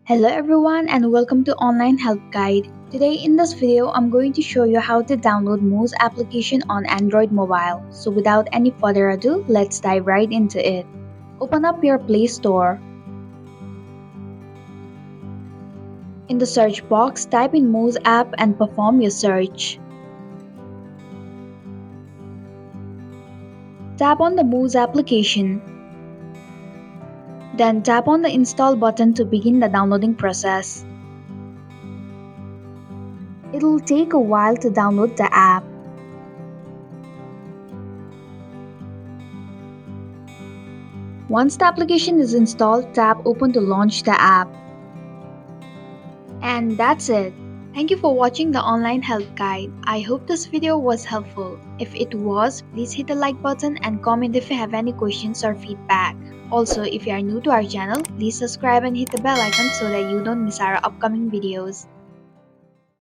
Hello everyone and welcome to Online Help Guide. Today in this video, I'm going to show you how to download Moose application on Android mobile. So without any further ado, let's dive right into it. Open up your Play Store. In the search box, type in Moose app and perform your search. Tap on the Moose application. Then tap on the install button to begin the downloading process. It'll take a while to download the app. Once the application is installed, tap Open to launch the app. And that's it. Thank you for watching the online help guide. I hope this video was helpful. If it was, please hit the like button and comment if you have any questions or feedback. Also, if you are new to our channel, please subscribe and hit the bell icon so that you don't miss our upcoming videos.